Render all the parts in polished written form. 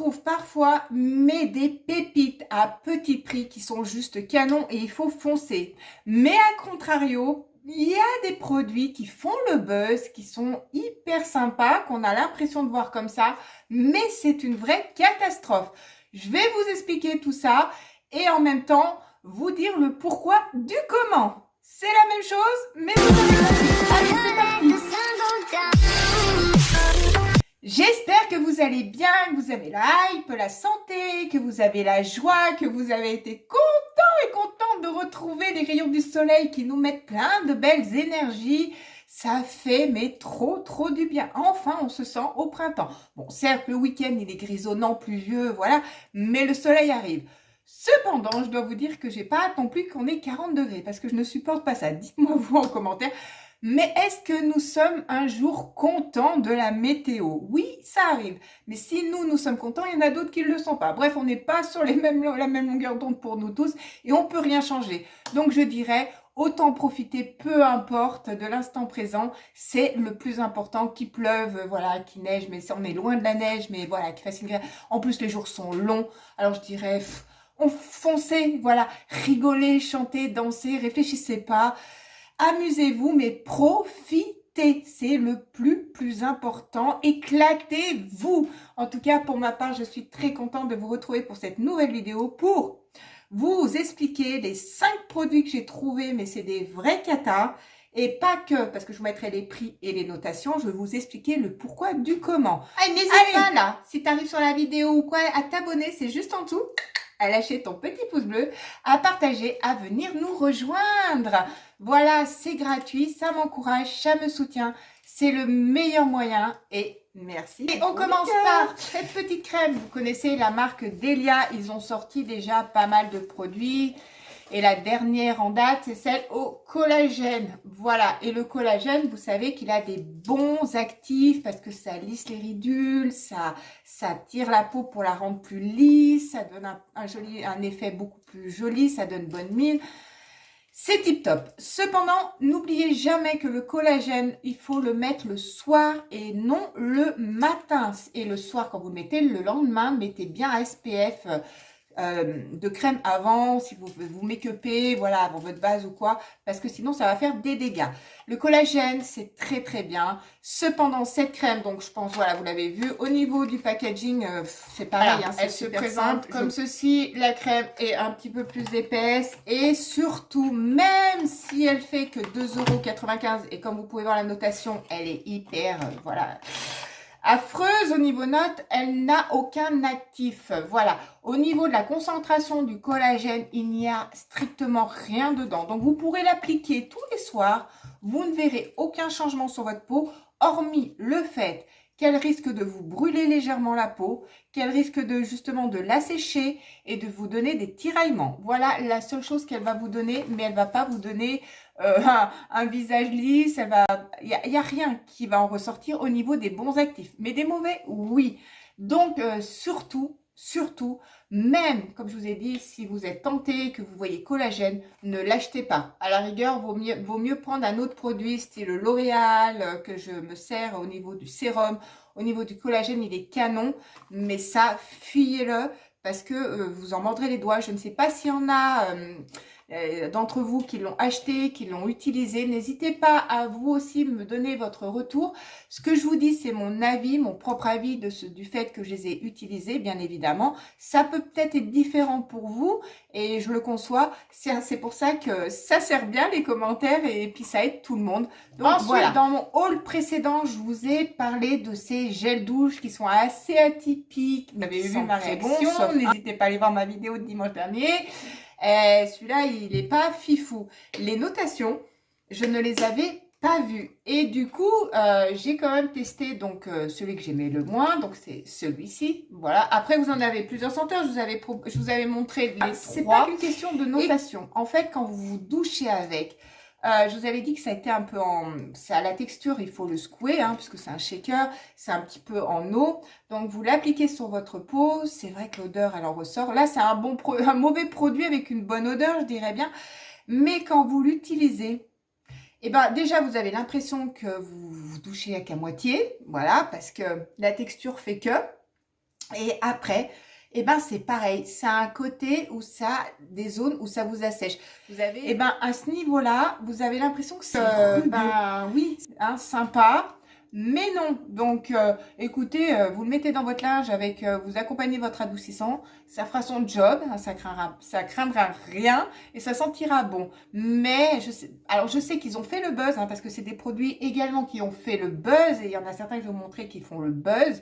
trouve parfois mais des pépites à petit prix qui sont juste canons et il faut foncer. Mais à contrario, il y a des produits qui font le buzz, qui sont hyper sympas, qu'on a l'impression de voir comme ça, mais c'est une vraie catastrophe. Je vais vous expliquer tout ça et en même temps vous dire le pourquoi du comment. C'est la même chose, mais vous avez compris. Allez, c'est parti. J'espère que vous allez bien, que vous avez la hype, la santé, que vous avez la joie, que vous avez été content et contente de retrouver les rayons du soleil qui nous mettent plein de belles énergies. Ça fait mais trop du bien. Enfin, on se sent au printemps. Bon, certes, le week-end, il est grisonnant, pluvieux, voilà, mais le soleil arrive. Cependant, je dois vous dire que j'ai pas hâte non plus qu'on ait 40 degrés parce que je ne supporte pas ça. Dites-moi vous en commentaire. Mais est-ce que nous sommes un jour contents de la météo? Oui, ça arrive. Mais si nous sommes contents, il y en a d'autres qui ne le sont pas. Bref, on n'est pas sur la même longueur d'onde pour nous tous et on ne peut rien changer. Donc je dirais, autant profiter, peu importe, de l'instant présent. C'est le plus important, qu'il pleuve, voilà, qu'il neige, mais on est loin de la neige, mais voilà, qu'il fasse une grêle. En plus, les jours sont longs. Alors je dirais, foncez, voilà, rigolez, chantez, dansez, réfléchissez pas. Amusez-vous, mais profitez. C'est le plus important. Éclatez-vous. En tout cas, pour ma part, je suis très contente de vous retrouver pour cette nouvelle vidéo pour vous expliquer les 5 produits que j'ai trouvés, mais c'est des vrais catas. Et pas que, parce que je vous mettrai les prix et les notations, je vais vous expliquer le pourquoi du comment. Allez, n'hésite pas là, si tu arrives sur la vidéo ou quoi, à t'abonner, c'est juste en dessous, à lâcher ton petit pouce bleu, à partager, à venir nous rejoindre. Voilà, c'est gratuit, ça m'encourage, ça me soutient, c'est le meilleur moyen et merci. Et on commence par cette petite crème. Vous connaissez la marque Delia, ils ont sorti déjà pas mal de produits. Et la dernière en date, c'est celle au collagène. Voilà, et le collagène, vous savez qu'il a des bons actifs parce que ça lisse les ridules, ça tire la peau pour la rendre plus lisse, ça donne un effet beaucoup plus joli, ça donne bonne mine. C'est tip top. Cependant, n'oubliez jamais que le collagène, il faut le mettre le soir et non le matin. Et le soir, quand vous le mettez, le lendemain, mettez bien SPF de crème avant, si vous make-upez, voilà, avant votre base ou quoi, parce que sinon ça va faire des dégâts. Le collagène, c'est très bien. Cependant, cette crème, donc je pense, voilà, vous l'avez vu, au niveau du packaging, c'est pareil, voilà, hein, elle se présente comme ceci. La crème est un petit peu plus épaisse et surtout, même si elle fait que 2,95 € et comme vous pouvez voir la notation, elle est hyper, voilà, affreuse au niveau note, elle n'a aucun actif. Voilà, au niveau de la concentration du collagène, il n'y a strictement rien dedans. Donc, vous pourrez l'appliquer tous les soirs. Vous ne verrez aucun changement sur votre peau, hormis le fait qu'elle risque de vous brûler légèrement la peau, qu'elle risque de justement de l'assécher et de vous donner des tiraillements. Voilà la seule chose qu'elle va vous donner, mais elle ne va pas vous donner un visage lisse. Il y a rien qui va en ressortir au niveau des bons actifs. Mais des mauvais, oui. Donc, surtout, même, comme je vous ai dit, si vous êtes tenté, que vous voyez collagène, ne l'achetez pas. À la rigueur, vaut mieux prendre un autre produit, style L'Oréal, que je me sers au niveau du sérum. Au niveau du collagène, il est canon, mais ça, fuyez-le, parce que vous en mordrez les doigts. Je ne sais pas s'il y en a d'entre vous qui l'ont acheté, qui l'ont utilisé. N'hésitez pas à vous aussi me donner votre retour. Ce que je vous dis, c'est mon avis, mon propre avis du fait que je les ai utilisés, bien évidemment. Ça peut peut-être être différent pour vous et je le conçois. C'est pour ça que ça sert bien les commentaires et puis ça aide tout le monde. Donc ensuite, voilà. Dans mon haul précédent, je vous ai parlé de ces gels douche qui sont assez atypiques. Vous avez vu ma réaction. N'hésitez pas à aller voir ma vidéo de dimanche dernier. Celui-là, il n'est pas fifou. Les notations, je ne les avais pas vues. Et du coup, j'ai quand même testé donc celui que j'aimais le moins. Donc, c'est celui-ci. Voilà. Après, vous en avez plusieurs senteurs. Je vous avais montré les trois. C'est pas qu'une question de notation. En fait, quand vous vous douchez avec, je vous avais dit que ça a été un peu ça, la texture, il faut le secouer, hein, puisque c'est un shaker, c'est un petit peu en eau. Donc, vous l'appliquez sur votre peau. C'est vrai que l'odeur, elle en ressort. Là, c'est un mauvais produit avec une bonne odeur, je dirais bien. Mais quand vous l'utilisez, eh ben, déjà, vous avez l'impression que vous vous douchez qu'à moitié. Voilà, parce que la texture fait que. Et après, eh ben c'est pareil, ça a un côté où ça a des zones où ça vous assèche. Vous avez, eh ben à ce niveau-là, vous avez l'impression que c'est rugueux. Ben oui, hein, sympa. Mais non, donc écoutez, vous le mettez dans votre linge avec, vous accompagnez votre adoucissant, ça fera son job, hein, ça craindra rien et ça sentira bon. Mais alors je sais qu'ils ont fait le buzz, hein, parce que c'est des produits également qui ont fait le buzz et il y en a certains que je vais vous montrer qui font le buzz.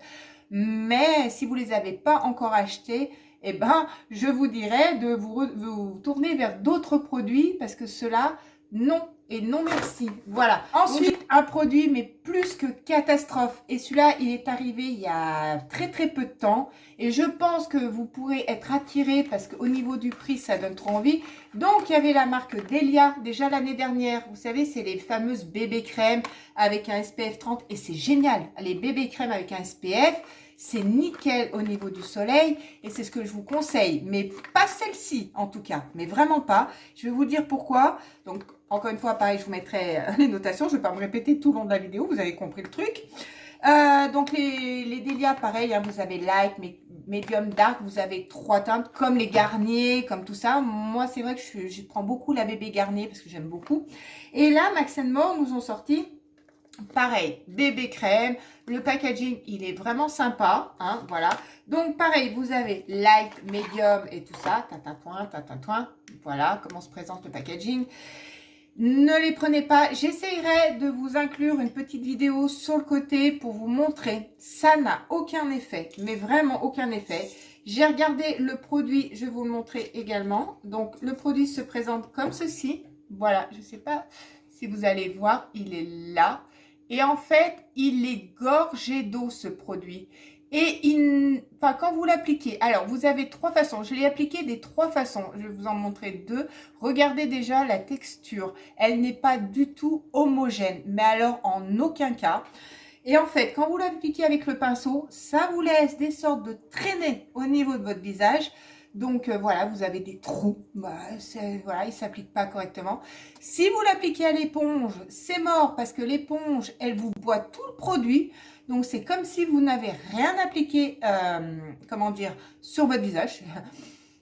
Mais si vous les avez pas encore achetés, eh ben je vous dirais de vous tourner vers d'autres produits parce que ceux-là, non. Et non merci. Voilà. Ensuite, un produit, mais plus que catastrophe. Et celui-là, il est arrivé il y a très peu de temps. Et je pense que vous pourrez être attiré parce qu'au niveau du prix, ça donne trop envie. Donc, il y avait la marque Delia, déjà l'année dernière. Vous savez, c'est les fameuses bébés crèmes avec un SPF 30. Et c'est génial. Les bébés crèmes avec un SPF, c'est nickel au niveau du soleil. Et c'est ce que je vous conseille. Mais pas celle-ci, en tout cas. Mais vraiment pas. Je vais vous dire pourquoi. Donc, encore une fois, pareil, je vous mettrai les notations. Je ne vais pas me répéter tout le long de la vidéo. Vous avez compris le truc. Donc, les Delia, pareil, hein, vous avez light, medium, dark. Vous avez 3 teintes, comme les Garnier, comme tout ça. Moi, c'est vrai que je prends beaucoup la bébé Garnier parce que j'aime beaucoup. Et là, Max More nous ont sorti, pareil, bébé crème. Le packaging, il est vraiment sympa. Hein, voilà. Donc, pareil, vous avez light, medium et tout ça. Tatatoin. Voilà comment se présente le packaging. Ne les prenez pas. J'essayerai de vous inclure une petite vidéo sur le côté pour vous montrer. Ça n'a aucun effet, mais vraiment aucun effet. J'ai regardé le produit, je vais vous le montrer également. Donc, le produit se présente comme ceci. Voilà, je ne sais pas si vous allez voir, il est là. Et en fait, il est gorgé d'eau, ce produit. Et quand vous l'appliquez, alors vous avez 3 façons. Je l'ai appliqué des 3 façons. Je vais vous en montrer 2. Regardez déjà la texture. Elle n'est pas du tout homogène, mais alors en aucun cas. Et en fait, quand vous l'appliquez avec le pinceau, ça vous laisse des sortes de traînées au niveau de votre visage. Donc voilà, vous avez des trous. Voilà, il ne s'applique pas correctement. Si vous l'appliquez à l'éponge, c'est mort parce que l'éponge, elle vous boit tout le produit. Donc, c'est comme si vous n'avez rien appliqué, comment dire, sur votre visage.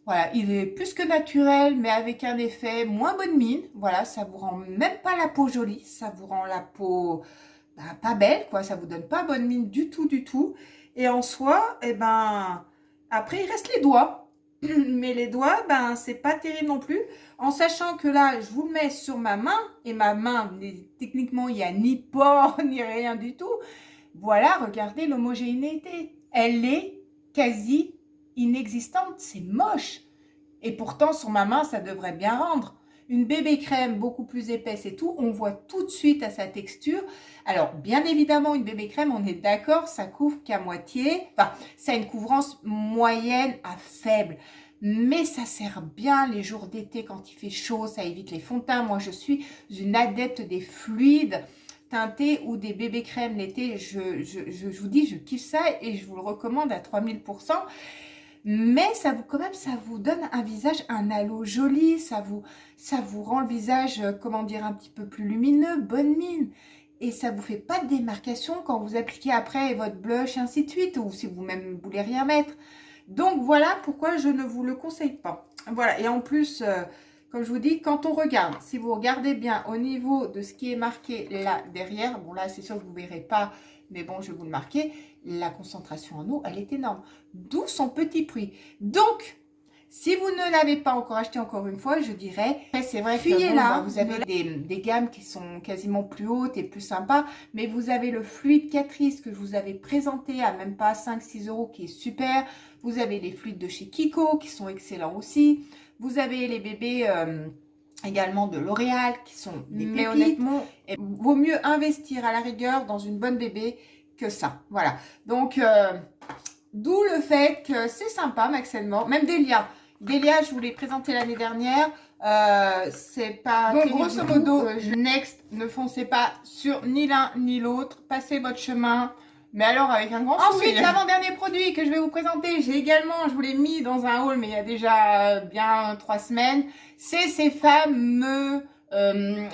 Voilà, il est plus que naturel, mais avec un effet moins bonne mine. Voilà, ça vous rend même pas la peau jolie. Ça vous rend la peau pas belle, quoi. Ça vous donne pas bonne mine du tout, du tout. Et en soi, eh ben, après, il reste les doigts. Mais les doigts, ben, c'est pas terrible non plus. En sachant que là, je vous le mets sur ma main. Et ma main, techniquement, il n'y a ni pore, ni rien du tout. Voilà, regardez l'homogénéité. Elle est quasi inexistante. C'est moche. Et pourtant, sur ma main, ça devrait bien rendre. Une bébé crème beaucoup plus épaisse et tout, on voit tout de suite à sa texture. Alors, bien évidemment, une bébé crème, on est d'accord, ça couvre qu'à moitié. Enfin, ça a une couvrance moyenne à faible. Mais ça sert bien les jours d'été quand il fait chaud, ça évite les fonds de teint. Moi, je suis une adepte des fluides teintés ou des bébés crèmes l'été. Je vous dis, je kiffe ça et je vous le recommande à 3000%. Mais ça vous donne un visage, un halo joli, ça vous rend le visage, comment dire, un petit peu plus lumineux, bonne mine. Et ça vous fait pas de démarcation quand vous appliquez après votre blush, ainsi de suite, ou si vous-même voulez rien mettre. Donc voilà pourquoi je ne vous le conseille pas. Voilà, et en plus, comme je vous dis, quand on regarde, si vous regardez bien au niveau de ce qui est marqué là derrière, bon là c'est sûr que vous ne verrez pas, mais bon je vais vous le marquer, la concentration en eau, elle est énorme. D'où son petit prix. Donc, si vous ne l'avez pas encore acheté, encore une fois, je dirais, c'est vrai que bon, là, vous avez des gammes qui sont quasiment plus hautes et plus sympas, mais vous avez le fluide Catrice que je vous avais présenté à même pas 5-6 € qui est super. Vous avez les fluides de chez Kiko qui sont excellents aussi. Vous avez les bébés également de L'Oréal qui sont des pépites. Mais honnêtement, il vaut mieux investir à la rigueur dans une bonne bébé que ça. Voilà. Donc, d'où le fait que c'est sympa, Max More. Même Delia. Delia, je vous l'ai présenté l'année dernière. C'est pas... Donc, grosso modo, Next, ne foncez pas sur ni l'un ni l'autre. Passez votre chemin. Mais alors, avec un grand sourire. Ensuite, l'avant-dernier produit que je vais vous présenter, j'ai également, je vous l'ai mis dans un haul, mais il y a déjà bien 3 semaines. C'est ces fameux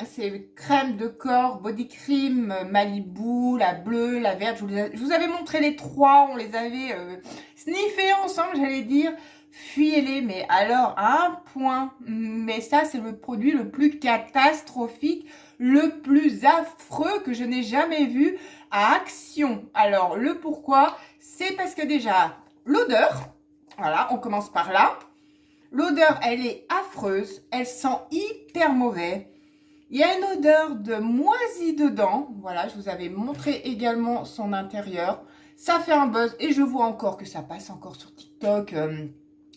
C'est crème de corps, body cream, Malibu, la bleue, la verte. Je vous avais montré les trois, on les avait sniffés ensemble, j'allais dire. Fuyez-les, mais alors à un point. Mais ça, c'est le produit le plus catastrophique, le plus affreux que je n'ai jamais vu à Action. Alors, le pourquoi, c'est parce que déjà, l'odeur, voilà, on commence par là. L'odeur, elle est affreuse, elle sent hyper mauvais. Il y a une odeur de moisi dedans. Voilà, je vous avais montré également son intérieur. Ça fait un buzz et je vois encore que ça passe encore sur TikTok.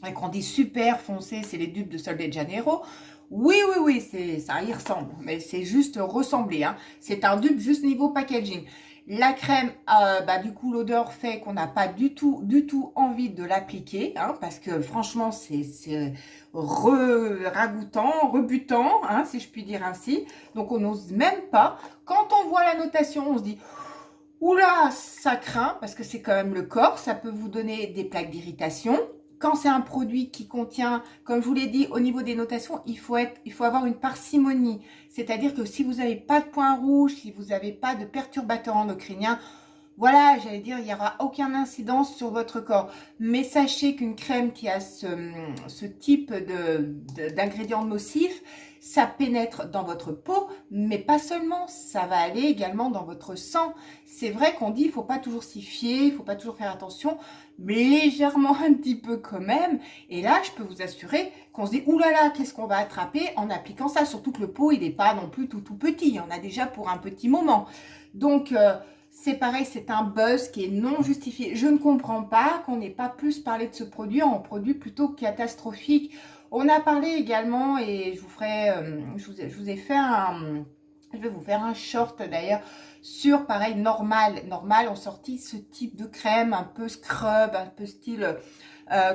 Et qu'on dit super foncé, c'est les dupes de Sol de Janeiro. Oui, ça y ressemble, mais c'est juste ressemblé. Hein. C'est un dupe juste niveau packaging. La crème, du coup, l'odeur fait qu'on n'a pas du tout envie de l'appliquer, hein, parce que franchement, c'est ragoûtant, rebutant, hein, si je puis dire ainsi. Donc, on n'ose même pas. Quand on voit la notation, on se dit, oula, ça craint, parce que c'est quand même le corps, ça peut vous donner des plaques d'irritation. Quand c'est un produit qui contient, comme je vous l'ai dit, au niveau des notations, il faut avoir une parcimonie. C'est-à-dire que si vous n'avez pas de points rouges, si vous n'avez pas de perturbateurs endocriniens, voilà, j'allais dire, il n'y aura aucune incidence sur votre corps. Mais sachez qu'une crème qui a ce type d'ingrédients nocifs, ça pénètre dans votre peau, mais pas seulement, ça va aller également dans votre sang. C'est vrai qu'on dit, il ne faut pas toujours s'y fier, il ne faut pas toujours faire attention, mais légèrement un petit peu quand même. Et là, je peux vous assurer qu'on se dit, oulala, qu'est-ce qu'on va attraper en appliquant ça? Surtout que le pot, il n'est pas non plus tout petit, il y en a déjà pour un petit moment. Donc, c'est pareil, c'est un buzz qui est non justifié. Je ne comprends pas qu'on n'ait pas plus parlé de ce produit en produit plutôt catastrophique. On a parlé également, et je vous ferai, je vais vous faire un short d'ailleurs, sur pareil, Normal. Normal ont sorti ce type de crème, un peu scrub, un peu style,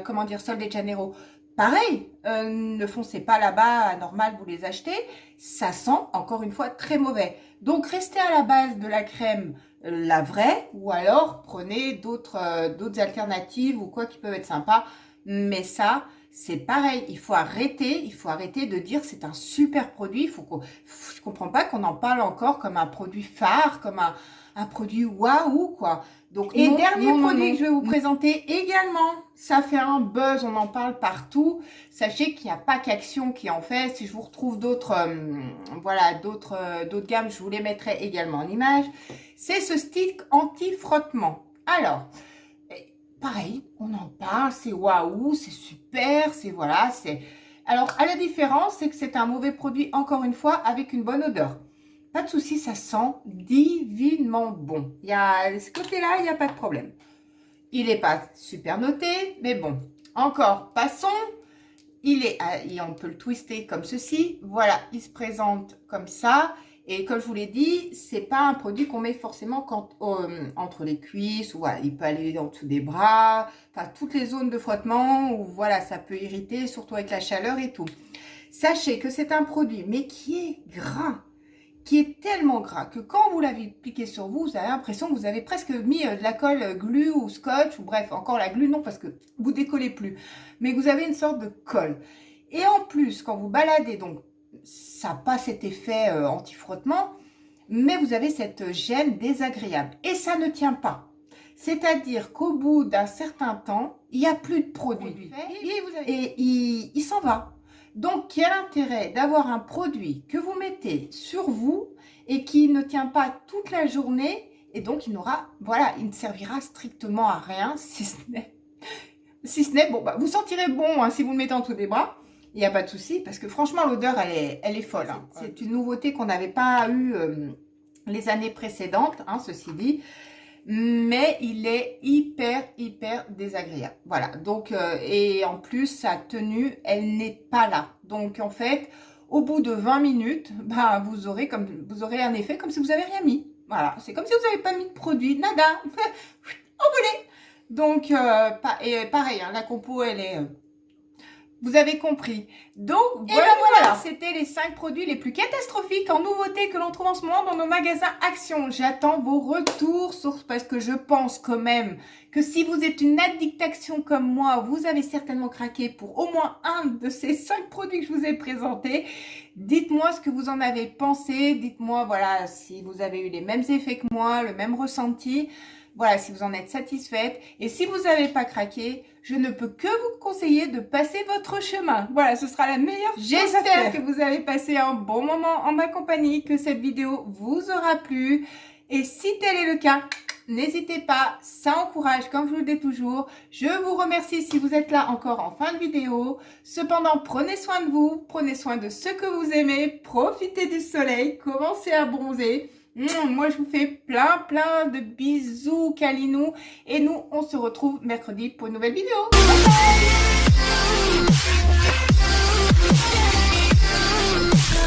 comment dire, Sol de Janeiro. Pareil, ne foncez pas là-bas, à Normal, vous les achetez. Ça sent, encore une fois, très mauvais. Donc, restez à la base de la crème, la vraie, ou alors prenez d'autres alternatives ou quoi qui peuvent être sympas. Mais ça, c'est pareil, il faut arrêter de dire que c'est un super produit. Je comprends pas qu'on en parle encore comme un produit phare, comme un produit waouh, quoi. Donc, et dernier produit que je vais vous présenter également, ça fait un buzz, on en parle partout. Sachez qu'il n'y a pas qu'Action qui en fait. Si je vous retrouve d'autres d'autres gammes, je vous les mettrai également en image. C'est ce stick anti-frottement. Alors, pareil, on en parle, c'est waouh, c'est super, c'est voilà, c'est... Alors, à la différence, c'est que c'est un mauvais produit, encore une fois, avec une bonne odeur. Pas de souci, ça sent divinement bon. Il y a ce côté-là, il n'y a pas de problème. Il n'est pas super noté, mais bon. Encore, passons. On peut le twister comme ceci. Voilà, il se présente comme ça. Et comme je vous l'ai dit, c'est pas un produit qu'on met forcément entre les cuisses, ou voilà, il peut aller en dessous des bras, enfin toutes les zones de frottement où voilà, ça peut irriter, surtout avec la chaleur et tout. Sachez que c'est un produit, mais qui est gras, qui est tellement gras que quand vous l'avez appliqué sur vous, vous avez l'impression que vous avez presque mis de la colle glue ou scotch, ou bref, encore la glue, non, parce que vous décollez plus, mais que vous avez une sorte de colle. Et en plus, quand vous baladez, donc, ça n'a pas cet effet anti-frottement, mais vous avez cette gêne désagréable. Et ça ne tient pas. C'est-à-dire qu'au bout d'un certain temps, il n'y a plus de produit. Et il s'en va. Donc, quel intérêt d'avoir un produit que vous mettez sur vous et qui ne tient pas toute la journée, et donc il ne servira strictement à rien, si ce n'est, bon, vous sentirez bon hein, si vous le mettez en dessous des bras. Il n'y a pas de souci, parce que franchement, l'odeur, elle est folle. Hein. C'est une nouveauté qu'on n'avait pas eu les années précédentes, hein, ceci dit. Mais il est hyper désagréable. Voilà, donc, et en plus, sa tenue, elle n'est pas là. Donc, en fait, au bout de 20 minutes, vous aurez un effet comme si vous n'avez rien mis. Voilà, c'est comme si vous n'avez pas mis de produit, nada, envolé. Donc, pareil, hein, la compo, elle est... Vous avez compris. Donc, voilà, c'était les 5 produits les plus catastrophiques en nouveauté que l'on trouve en ce moment dans nos magasins Action. J'attends vos retours parce que je pense quand même que si vous êtes une addict Action comme moi, vous avez certainement craqué pour au moins un de ces 5 produits que je vous ai présentés. Dites-moi ce que vous en avez pensé. Dites-moi, voilà, si vous avez eu les mêmes effets que moi, le même ressenti. Voilà, si vous en êtes satisfaite. Et si vous n'avez pas craqué, je ne peux que vous conseiller de passer votre chemin. Voilà, ce sera la meilleure chose à faire. J'espère que vous avez passé un bon moment en ma compagnie, que cette vidéo vous aura plu. Et si tel est le cas, n'hésitez pas, ça encourage, comme je vous le dis toujours. Je vous remercie si vous êtes là encore en fin de vidéo. Cependant, prenez soin de vous, prenez soin de ceux que vous aimez, profitez du soleil, commencez à bronzer. Moi, je vous fais plein de bisous, câlinous. Et nous, on se retrouve mercredi pour une nouvelle vidéo. Bye bye.